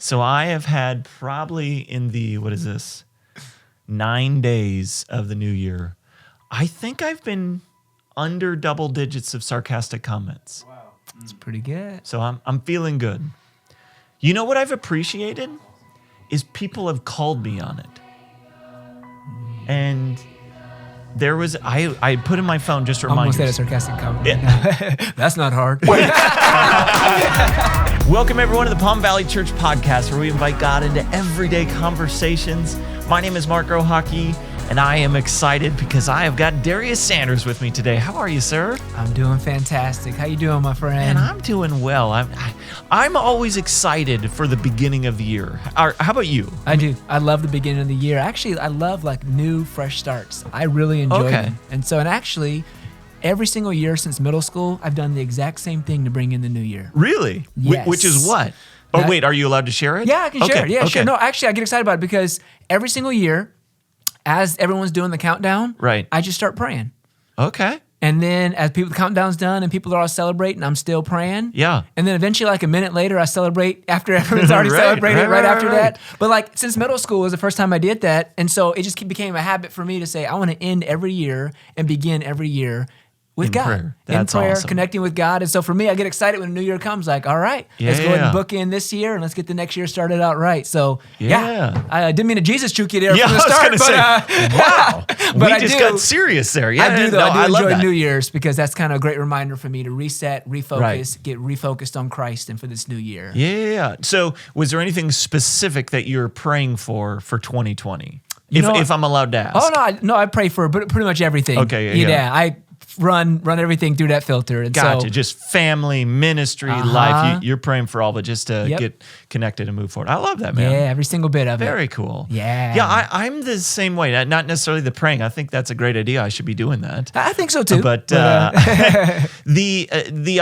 So I have had probably in the, 9 days of the new year, I think I've been under double digits of sarcastic comments. Wow. That's pretty good. So I'm feeling good. You know what I've appreciated? Is people have called me on it. And there was, I put in my phone just reminders. Almost had a sarcastic comment. Yeah. That's not hard. Welcome everyone to the Palm Valley Church podcast, where we invite God into everyday conversations. My name is Mark Rohaki, and I am excited because I have got Darius Sanders with me today. How are you, sir? I'm doing fantastic. How you doing, my friend? And I'm doing well. I'm always excited for the beginning of the year. How about you? I do. I love the beginning of the year. Actually, I love like new, fresh starts. I really enjoy them. And actually, every single year since middle school, I've done the exact same thing to bring in the new year. Really? Yes. Which is what? Oh, wait, are you allowed to share it? Yeah, I can share it. Yeah, okay. sure. No, actually, I get excited about it because every single year, as everyone's doing the countdown, right, I just start praying. Okay. And then as the countdown's done and people are all celebrating, I'm still praying. Yeah. And then eventually, like a minute later, I celebrate after everyone's already celebrated right after that. But like since middle school was the first time I did that. And so it just became a habit for me to say, I want to end every year and begin every year with God. Prayer. That's in prayer, awesome. Connecting with God. And so for me, I get excited when the new year comes, like, all right, let's go ahead and book in this year and let's get the next year started out right. So I didn't mean to Jesus juke you there from the start. Wow. But we just got serious there. Yeah, I do, though. I do enjoy that. New Year's because that's kind of a great reminder for me to reset, refocus, get refocused on Christ and for this new year. Yeah. So was there anything specific that you're praying for 2020? If I'm allowed to ask. Oh, no, I pray for pretty much everything. Okay, yeah. I run everything through that filter. And gotcha. Just family, ministry, life. You're praying for all, but just to get connected and move forward. I love that, man. Yeah, every single bit of it. Very cool. Yeah. Yeah, I'm the same way. Not necessarily the praying. I think that's a great idea. I should be doing that. I think so too. But the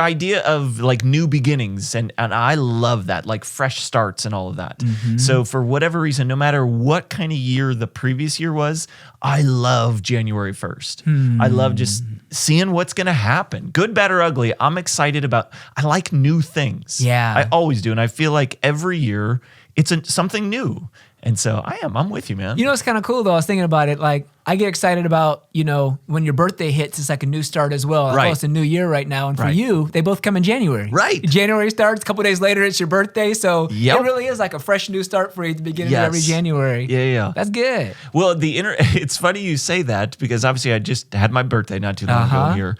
idea of like new beginnings, and I love that, like fresh starts and all of that. Mm-hmm. So for whatever reason, no matter what kind of year the previous year was, I love January 1st. I love just seeing what's going to happen, good, bad, or ugly. I'm excited about, I like new things. Yeah. I always do. And I feel like every year it's something new. And so I'm with you, man. You know, it's kind of cool though. I was thinking about it. Like I get excited about, when your birthday hits, it's like a new start as well. Like, it's a new year right now. And for you, they both come in January. Right. January starts, a couple days later, it's your birthday. So it really is like a fresh new start for you at the beginning of every January. Yeah. That's good. Well, it's funny you say that because obviously I just had my birthday not too long ago here.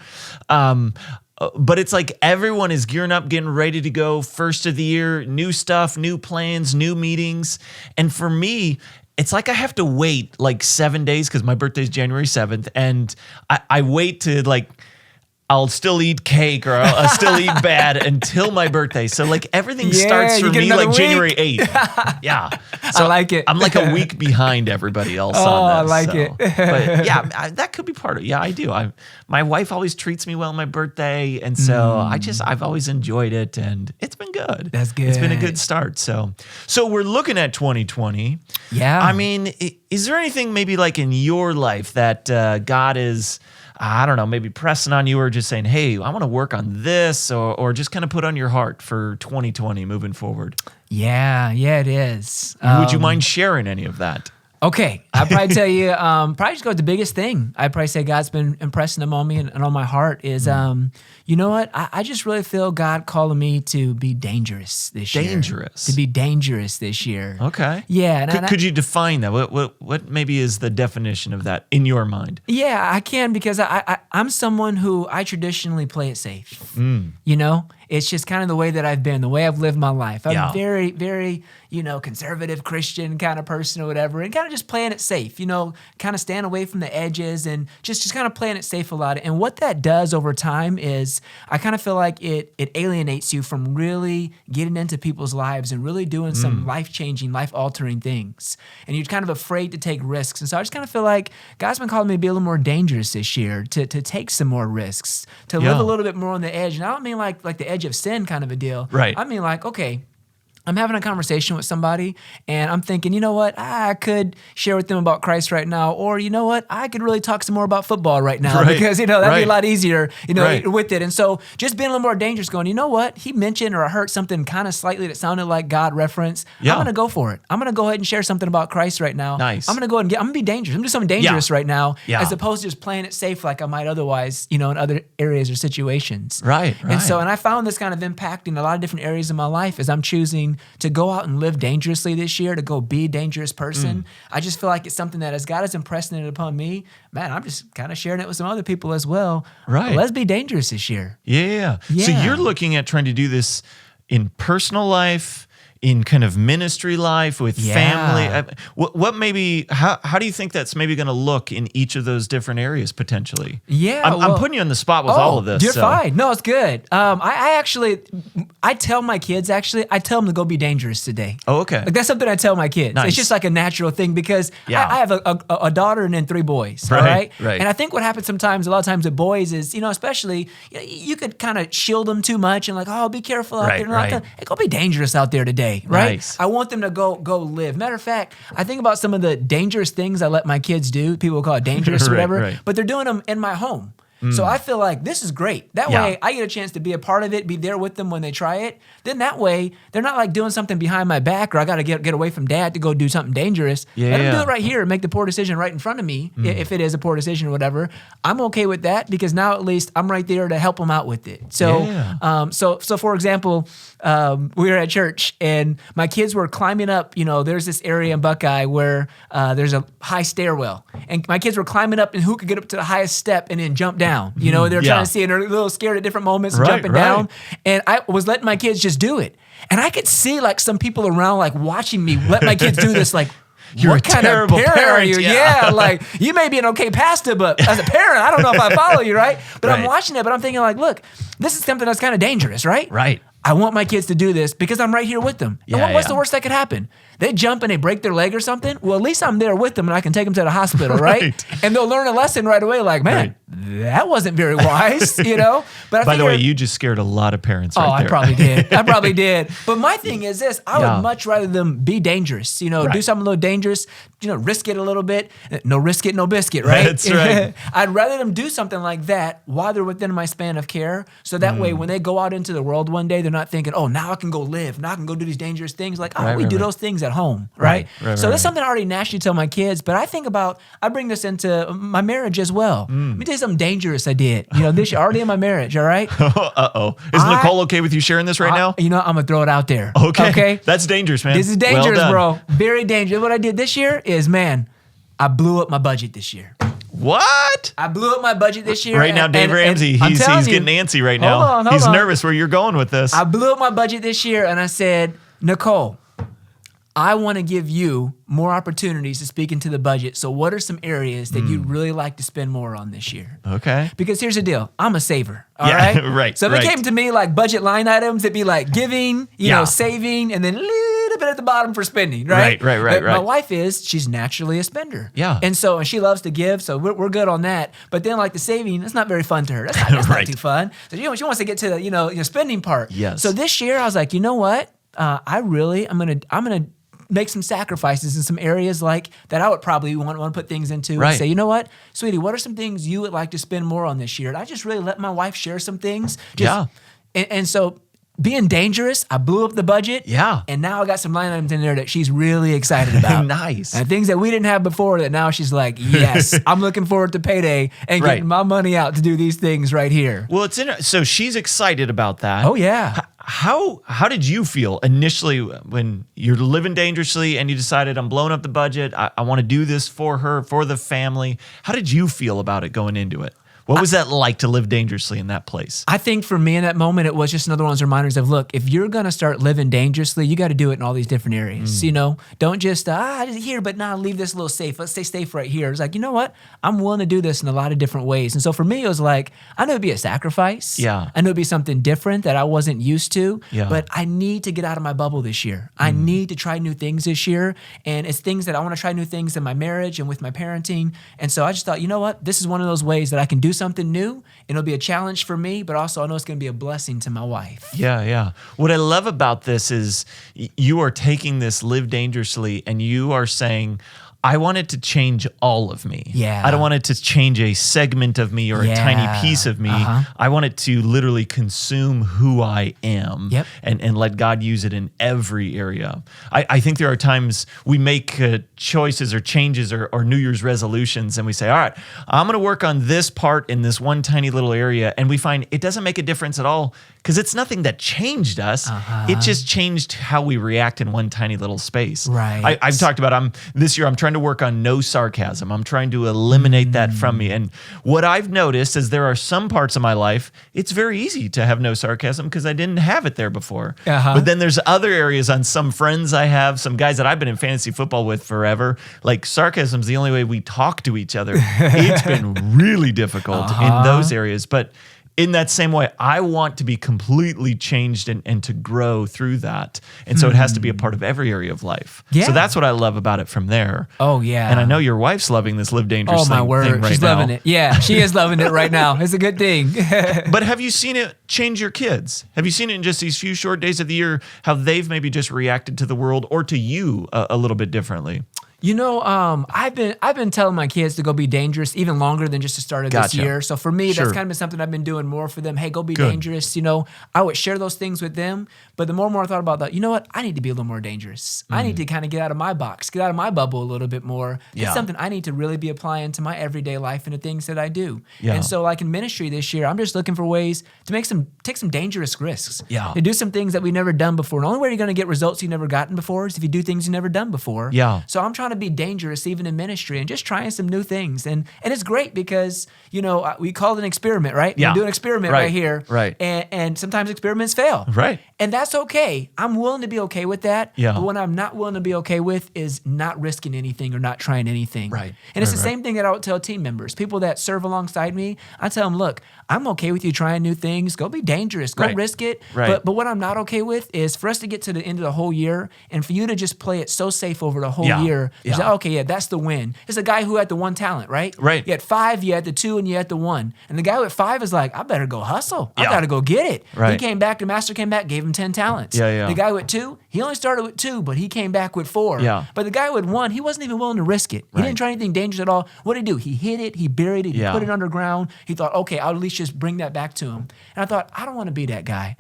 But it's like everyone is gearing up, getting ready to go. First of the year, new stuff, new plans, new meetings. And for me, it's like I have to wait like 7 days because my birthday is January 7th. And I wait to like, I'll still eat cake or I'll still eat bad until my birthday. So like everything starts for me like January 8th. Yeah. So I like it. I'm like a week behind everybody else on this. I like it. But yeah, that could be part of it. Yeah, I do. My wife always treats me well on my birthday. And so I've always enjoyed it and it's been good. That's good. It's been a good start. So we're looking at 2020. Yeah. I mean, is there anything maybe like in your life that God is, I don't know, maybe pressing on you or just saying, hey, I want to work on this or just kind of put on your heart for 2020 moving forward? Yeah, it is. Would you mind sharing any of that? Okay, I'd probably tell you, probably just go with the biggest thing. I'd probably say God's been impressing them on me and on my heart is, you know what? I just really feel God calling me to be dangerous this year. Dangerous? To be dangerous this year. Okay. Yeah. Could you define that? What maybe is the definition of that in your mind? Yeah, I can because I'm someone who I traditionally play it safe. It's just kind of the way that I've been, the way I've lived my life. I'm very, very, conservative Christian kind of person or whatever, and kind of just playing it safe, kind of staying away from the edges and just kind of playing it safe a lot. And what that does over time is I kind of feel like it alienates you from really getting into people's lives and really doing some life-changing, life-altering things. And you're kind of afraid to take risks. And so I just kind of feel like God's been calling me to be a little more dangerous this year, to take some more risks, to live a little bit more on the edge. And I don't mean like the edge of sin kind of a deal. Right. I mean like, okay, I'm having a conversation with somebody and I'm thinking, you know what, I could share with them about Christ right now, or you know what, I could really talk some more about football right now because, that'd be a lot easier, with it. And so just being a little more dangerous, going, you know what, he mentioned or I heard something kind of slightly that sounded like God reference. I'm going to go for it. I'm going to go ahead and share something about Christ right now. Nice. I'm going to go ahead and I'm going to be dangerous. I'm going to do something dangerous right now as opposed to just playing it safe like I might otherwise, in other areas or situations. Right. And so, and I found this kind of impacting a lot of different areas of my life as I'm choosing to go out and live dangerously this year, to go be a dangerous person. I just feel like it's something that as God is impressing it upon me, man, I'm just kind of sharing it with some other people as well. Right. Let's be dangerous this year. Yeah. So you're looking at trying to do this in personal life, in kind of ministry life with family. What maybe, how do you think that's maybe going to look in each of those different areas potentially? Yeah. I'm putting you on the spot with all of this. You're fine. No, it's good. I tell my kids, I tell them to go be dangerous today. Oh, okay. Like that's something I tell my kids. Nice. It's just like a natural thing because I have a daughter and then 3 boys. Right, all right. Right. And I think what happens a lot of times with boys is, especially you could kind of shield them too much and like, oh, be careful out there. Hey, go be dangerous out there today. Right. Nice. I want them to go live. Matter of fact, I think about some of the dangerous things I let my kids do. People will call it dangerous or whatever, but they're doing them in my home. So I feel like this is great. That way I get a chance to be a part of it, be there with them when they try it. Then that way they're not like doing something behind my back or I got to get away from dad to go do something dangerous. Let them do it right here and make the poor decision right in front of me if it is a poor decision or whatever. I'm okay with that because now at least I'm right there to help them out with it. So so for example, we were at church and my kids were climbing up, there's this area in Buckeye where there's a high stairwell and my kids were climbing up and who could get up to the highest step and then jump down. They're trying to see and they're a little scared at different moments and jumping down. And I was letting my kids just do it. And I could see like some people around like watching me let my kids do this like, you're what a kind terrible of parent are you? Yeah. Like you may be an okay pastor, but as a parent, I don't know if I follow you, right? But I'm watching it, but I'm thinking like, look, this is something that's kind of dangerous, right? Right. I want my kids to do this because I'm right here with them. And what's the worst that could happen? They jump and they break their leg or something. Well, at least I'm there with them and I can take them to the hospital, right? And they'll learn a lesson right away. Like, man, that wasn't very wise, But by the way, you just scared a lot of parents. Oh, right there. I probably did. But my thing is this: I would much rather them be dangerous. Do something a little dangerous. Risk it a little bit. No risk it, no biscuit, right? That's right. I'd rather them do something like that while they're within my span of care. So that way, when they go out into the world one day, they're not thinking, "Oh, now I can go live. Now I can go do these dangerous things." Like, we do those things at home, right? So that's something I already naturally tell my kids. But I bring this into my marriage as well. Let me tell you something dangerous I did. This year, already in my marriage. All right. Is Nicole okay with you sharing this right now? I'm gonna throw it out there. Okay. That's dangerous, man. This is dangerous, bro. Very dangerous. What I did this year is, man, I blew up my budget this year. What? I blew up my budget this year. Right now, Dave Ramsey, he's getting antsy right now. He's nervous where you're going with this. I blew up my budget this year and I said, Nicole, I want to give you more opportunities to speak into the budget. So what are some areas that you'd really like to spend more on this year? Okay. Because here's the deal. I'm a saver. All right. Right. So if it came to me like budget line items, it'd be like giving, saving, and then a little bit at the bottom for spending, right? Right. My wife she's naturally a spender. Yeah. And she loves to give, so we're good on that. But then like the saving, that's not very fun to her. That's not too fun. So she wants to get to the spending part. Yes. So this year I was like, you know what? I'm gonna make some sacrifices in some areas like that I would probably want to put things into and say, you know what, sweetie, what are some things you would like to spend more on this year? And I just really let my wife share some things. And so being dangerous, I blew up the budget. Yeah. And now I got some line items in there that she's really excited about. Nice. And things that we didn't have before that now she's like, yes, I'm looking forward to payday and getting my money out to do these things right here. Well, so she's excited about that. Oh, yeah. How did you feel initially when you're living dangerously and you decided I'm blowing up the budget? I want to do this for her, for the family. How did you feel about it going into it? What was that like to live dangerously in that place? I think for me in that moment, it was just another one of those reminders of, look, if you're going to start living dangerously, you got to do it in all these different areas. Don't just, here, but leave this a little safe. Let's stay safe right here. It's like, you know what? I'm willing to do this in a lot of different ways. And so for me, it was like, I know it'd be a sacrifice. Yeah. I know it'd be something different that I wasn't used to, yeah. but I need to get out of my bubble this year. I need to try new things this year. And it's things that I want to try new things in my marriage and with my parenting. And so I just thought, you know what? This is one of those ways that I can do something new, and it'll be a challenge for me, but also I know it's going to be a blessing to my wife. Yeah. What I love about this is you are taking this live dangerously and you are saying, I want it to change all of me. Yeah. I don't want it to change a segment of me or a tiny piece of me. I want it to literally consume who I am and let God use it in every area. I think there are times we make choices or changes or New Year's resolutions and we say, all right, I'm going to work on this part in this one tiny little area. And we find it doesn't make a difference at all because it's nothing that changed us. It just changed how we react in one tiny little space. Right. I've talked about, this year I'm trying to work on no sarcasm. I'm trying to eliminate that from me. And what I've noticed is there are some parts of my life, it's very easy to have no sarcasm because I didn't have it there before. But then there's other areas on some friends I have, some guys that I've been in fantasy football with forever, like sarcasm's the only way we talk to each other. It's been really difficult in those areas. But in that same way, I want to be completely changed and to grow through that. And so it has to be a part of every area of life. So that's what I love about it from there. Oh, yeah. And I know your wife's loving this Live Dangerous thing right She's now. loving it. Yeah, she is loving it right now. It's a good thing. But have you seen it change your kids? Have you seen it in just these few short days of the year, how they've maybe just reacted to the world or to you a little bit differently? You know, I've been telling my kids to go be dangerous even longer than just the start of this year. So for me, that's kind of been something I've been doing more for them. Hey, go be dangerous. You know, I would share those things with them. But the more and more I thought about that, you know what? I need to be a little more dangerous. I need to kind of get out of my box, get out of my bubble a little bit more. It's something I need to really be applying to my everyday life and the things that I do. And so like in ministry this year, I'm just looking for ways to take some dangerous risks. To do some things that we've never done before. And the only way you're going to get results you've never gotten before is if you do things you've never done before. So I'm trying to be dangerous even in ministry and just trying some new things. And it's great because, you know, we call it an experiment, right? We're doing an experiment right here. And sometimes experiments fail. And that's okay. I'm willing to be okay with that. But what I'm not willing to be okay with is not risking anything or not trying anything. And it's the same thing that I would tell team members, people that serve alongside me. I tell them, look, I'm okay with you trying new things. Go be dangerous. Go risk it. But what I'm not okay with is for us to get to the end of the whole year and for you to just play it so safe over the whole year. Like, okay, that's the win. It's a guy who had the one talent, right? You had 5, you had the 2, and you had the 1. And the guy with 5 is like, I better go hustle. I got to go get it. He came back, the master came back, gave him 10 talents. The guy with 2, he only started with 2, but he came back with 4. But the guy with 1, he wasn't even willing to risk it. He didn't try anything dangerous at all. What did he do? He hid it, he buried it, he put it underground. He thought, okay, I'll at least just bring that back to him. And I thought, I don't want to be that guy.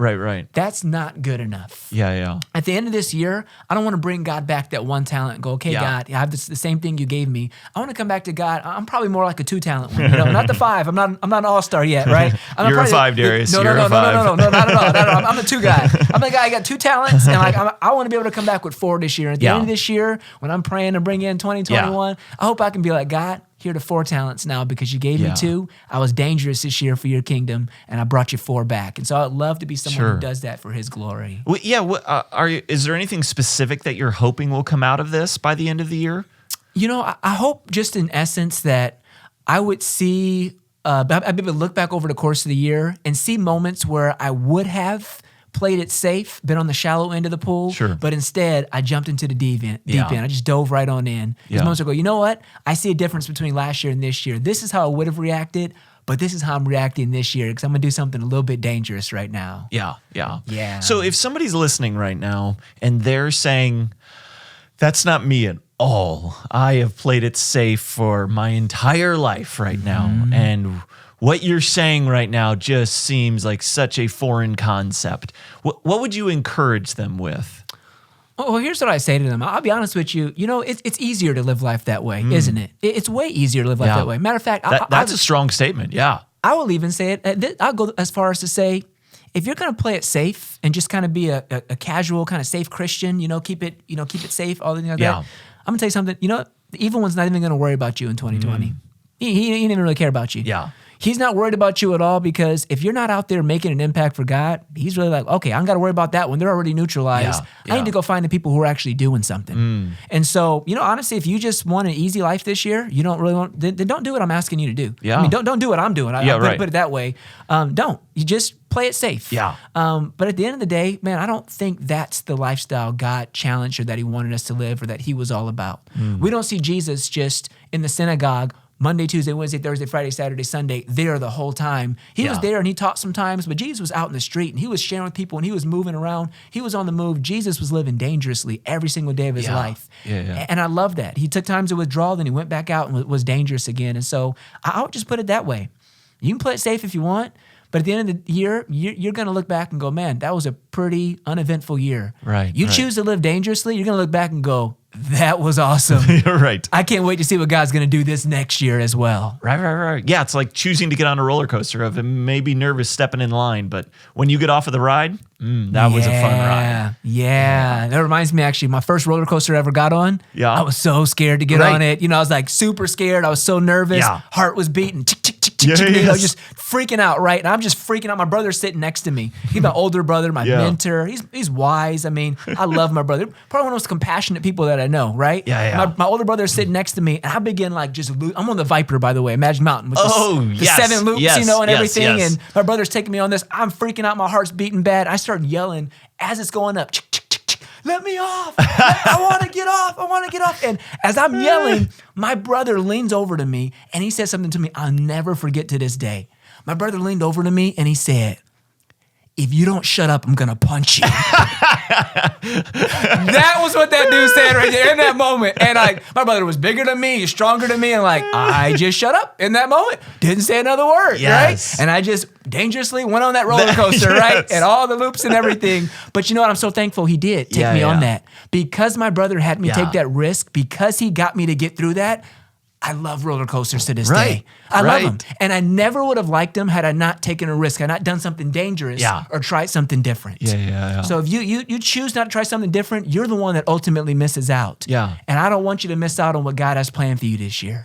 That's not good enough. At the end of this year, I don't want to bring God back that 1 talent and go, okay, God, I have the same thing you gave me. I want to come back to God. I'm probably more like a 2 talent one, you know, not the 5. I'm not an all-star yet, right? You're a 5, Darius. No, not at all. I'm the 2 guy. I'm the guy. I got 2 talents, and like I want to be able to come back with 4 this year. At the end of this year, when I'm praying to bring in 2021, I hope I can be like, God, here are the 4 talents now because you gave me 2. I was dangerous this year for your kingdom, and I brought you 4 back. And so I'd love to be someone who does that for his glory. Well, is there anything specific that you're hoping will come out of this by the end of the year? You know, I hope just in essence that I would see, I'd be able to look back over the course of the year and see moments where I would have played it safe, been on the shallow end of the pool, but instead I jumped into the deep end. I just dove right on in. These moments I go, you know what? I see a difference between last year and this year. This is how I would have reacted, but this is how I'm reacting this year because I'm going to do something a little bit dangerous right now. So if somebody's listening right now and they're saying, that's not me at all. I have played it safe for my entire life right now. And what you're saying right now just seems like such a foreign concept. What would you encourage them with? Well, here's what I say to them. I'll be honest with you. You know, it's easier to live life that way, isn't it? It's way easier to live life that way. Matter of fact, that's a strong statement. I will even say it. I'll go as far as to say, if you're going to play it safe and just kind of be a casual kind of safe Christian, you know, keep it safe, all the things like that. I'm gonna tell you something. You know, the evil one's not even gonna worry about you in 2020. He didn't even really care about you. He's not worried about you at all because if you're not out there making an impact for God, he's really like, okay, I don't got to worry about that when they're already neutralized. I need to go find the people who are actually doing something. And so, you know, honestly, if you just want an easy life this year, you don't really want, then don't do what I'm asking you to do. I mean, don't do what I'm doing. I'll put it that way. Don't. You just play it safe. But at the end of the day, man, I don't think that's the lifestyle God challenged or that he wanted us to live or that he was all about. We don't see Jesus just in the synagogue Monday, Tuesday, Wednesday, Thursday, Friday, Saturday, Sunday, there the whole time. He was there and he taught sometimes, but Jesus was out in the street and he was sharing with people and he was moving around. He was on the move. Jesus was living dangerously every single day of his life. And I love that. He took times to withdraw, then he went back out and was dangerous again. And so I would just put it that way. You can play it safe if you want, but at the end of the year, you're going to look back and go, man, that was a pretty uneventful year. Right. You choose to live dangerously, you're going to look back and go, that was awesome. You're right. I can't wait to see what God's going to do this next year as well. Right. Yeah, it's like choosing to get on a roller coaster of maybe nervous stepping in line, but when you get off of the ride, that was a fun ride. Yeah. That reminds me, actually, my first roller coaster I ever got on, I was so scared to get on it. You know, I was like super scared. I was so nervous. Heart was beating. You know, just freaking out, right? And I'm just freaking out. My brother's sitting next to me. He's my older brother, my mentor. He's wise. I mean, I love my brother. Probably one of the most compassionate people that I know, right? My older brother is sitting next to me, and I begin like just I'm on the Viper, by the way, Magic Mountain with the 7 loops, you know, and everything. And my brother's taking me on this. I'm freaking out. My heart's beating bad. I start yelling as it's going up. Let me off. I want to get off. I want to get off. And as I'm yelling, my brother leans over to me and he says something to me I'll never forget to this day. My brother leaned over to me and he said, if you don't shut up, I'm going to punch you. That was what that dude said right there in that moment. And like, my brother was bigger than me, he's stronger than me. And like, I just shut up in that moment. Didn't say another word, right? And I just dangerously went on that roller coaster, right? And all the loops and everything. But you know what? I'm so thankful he did take me on that. Because my brother had me take that risk, because he got me to get through that, I love roller coasters to this day. I love them. And I never would have liked them had I not taken a risk, had not done something dangerous or tried something different. So if you choose not to try something different, you're the one that ultimately misses out. And I don't want you to miss out on what God has planned for you this year.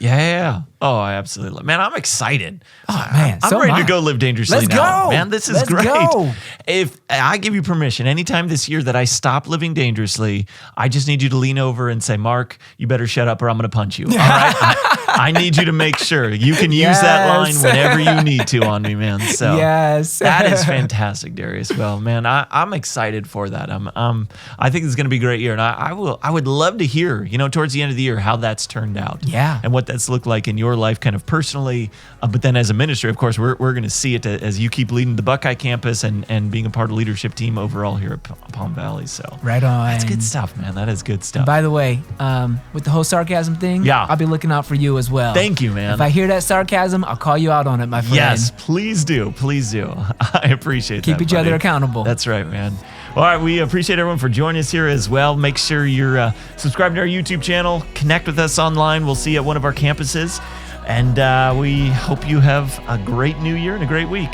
Oh, I absolutely. Man, I'm excited. Oh, man. I'm ready to go live dangerously Let's now. Go. Man, this is great. Go. If I give you permission, anytime this year that I stop living dangerously, I just need you to lean over and say, Mark, you better shut up or I'm going to punch you. All right? I need you to make sure you can use that line whenever you need to on me, man. So that is fantastic, Darius. Well, man, I'm excited for that. I think it's going to be a great year, and I would love to hear, you know, towards the end of the year how that's turned out, and what that's looked like in your life, kind of personally. But then as a ministry, of course, we're going to see it as you keep leading the Buckeye campus and being a part of the leadership team overall here at Palm Valley. So right on. That's good stuff, man. That is good stuff. And by the way, with the whole sarcasm thing, I'll be looking out for you as well. Thank you, man. If I hear that sarcasm, I'll call you out on it, my friend. Yes, please do. Please do. I appreciate that. Keep each other accountable. That's right, man. All right, we appreciate everyone for joining us here as well. Make sure you're subscribed to our YouTube channel. Connect with us online. We'll see you at one of our campuses. And we hope you have a great new year and a great week.